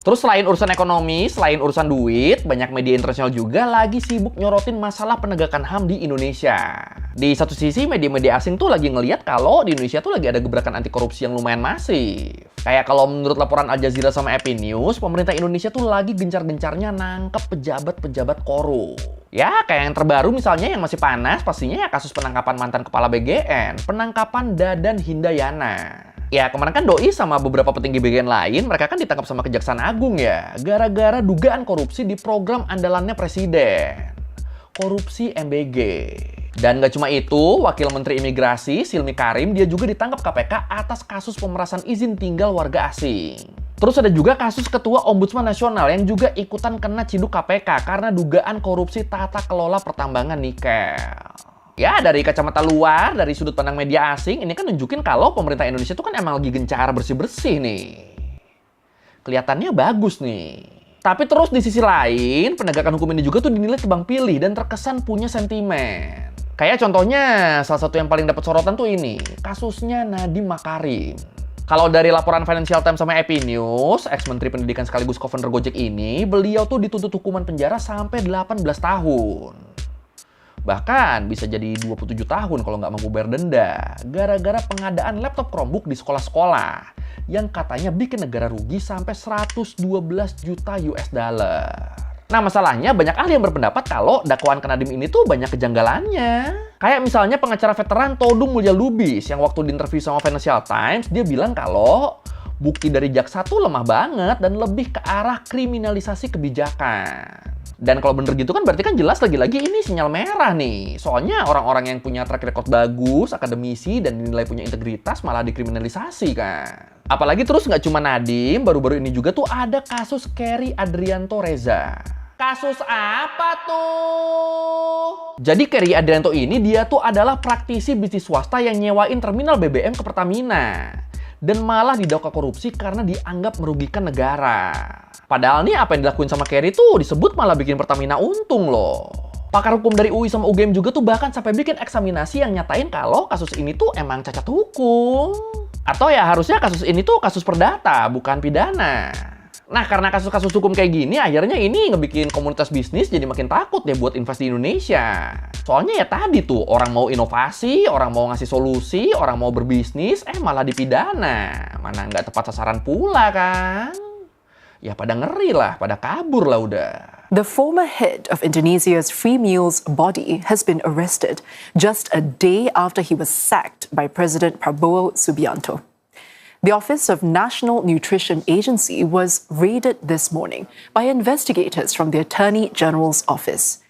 Terus selain urusan ekonomi, selain urusan duit, banyak media internasional juga lagi sibuk nyorotin masalah penegakan HAM di Indonesia. Di satu sisi, media-media asing tuh lagi ngeliat kalau di Indonesia tuh lagi ada gebrakan anti korupsi yang lumayan masif. Kayak kalau menurut laporan Al Jazeera sama AP News, pemerintah Indonesia tuh lagi gencar-gencarnya nangkep pejabat-pejabat korup. Ya, kayak yang terbaru misalnya yang masih panas, pastinya ya kasus penangkapan mantan kepala BGN, penangkapan Dadan Hindayana. Ya, kemarin kan Doi sama beberapa petinggi BGN lain, mereka kan ditangkap sama Kejaksaan Agung ya, gara-gara dugaan korupsi di program andalannya Presiden. Korupsi MBG. Dan nggak cuma itu, Wakil Menteri Imigrasi, Silmi Karim, dia juga ditangkap KPK atas kasus pemerasan izin tinggal warga asing. Terus ada juga kasus Ketua Ombudsman Nasional yang juga ikutan kena ciduk KPK karena dugaan korupsi tata kelola pertambangan nikel. Ya, dari kacamata luar, dari sudut pandang media asing, ini kan nunjukin kalau pemerintah Indonesia itu kan emang lagi gencar bersih-bersih nih. Kelihatannya bagus nih. Tapi terus di sisi lain, penegakan hukum ini juga tuh dinilai tebang pilih dan terkesan punya sentimen. Kayak contohnya, salah satu yang paling dapat sorotan tuh ini, kasusnya Nadiem Makarim. Kalau dari laporan Financial Times sama AP News, ex-menteri pendidikan sekaligus co-founder Gojek ini, beliau tuh dituntut hukuman penjara sampai 18 tahun. Bahkan bisa jadi 27 tahun kalau nggak mampu bayar denda, gara-gara pengadaan laptop Chromebook di sekolah-sekolah, yang katanya bikin negara rugi sampai 112 juta US dollar. Nah, masalahnya banyak ahli yang berpendapat kalau dakwaan ke Nadiem ini tuh banyak kejanggalannya. Kayak misalnya pengacara veteran Todung Mulya Lubis yang waktu diinterview sama Financial Times, dia bilang kalau bukti dari jaksa tuh lemah banget dan lebih ke arah kriminalisasi kebijakan. Dan kalau bener gitu kan berarti kan jelas lagi-lagi ini sinyal merah nih. Soalnya orang-orang yang punya track record bagus, akademisi, dan dinilai punya integritas malah dikriminalisasi kan. Apalagi terus nggak cuma Nadiem, baru-baru ini juga tuh ada kasus Kerry Adrianto Reza. Kasus apa tuh? Jadi Kerry Adrianto ini dia tuh adalah praktisi bisnis swasta yang nyewain terminal BBM ke Pertamina. Dan malah didakwa korupsi karena dianggap merugikan negara. Padahal nih apa yang dilakuin sama Kerry tuh disebut malah bikin Pertamina untung loh. Pakar hukum dari UI sama UGM juga tuh bahkan sampai bikin eksaminasi yang nyatain kalau kasus ini tuh emang cacat hukum. Atau ya harusnya kasus ini tuh kasus perdata, bukan pidana. Nah, karena kasus-kasus hukum kayak gini, akhirnya ini ngebikin komunitas bisnis jadi makin takut deh buat invest di Indonesia. Soalnya ya tadi tuh, orang mau inovasi, orang mau ngasih solusi, orang mau berbisnis, malah dipidana. Mana nggak tepat sasaran pula kan? Ya pada ngeri lah, pada kabur lah udah. The former head of Indonesia's Free Meals body has been arrested just a day after he was sacked by President Prabowo Subianto. The Office of National Nutrition Agency was raided this morning by investigators from the Attorney General's office.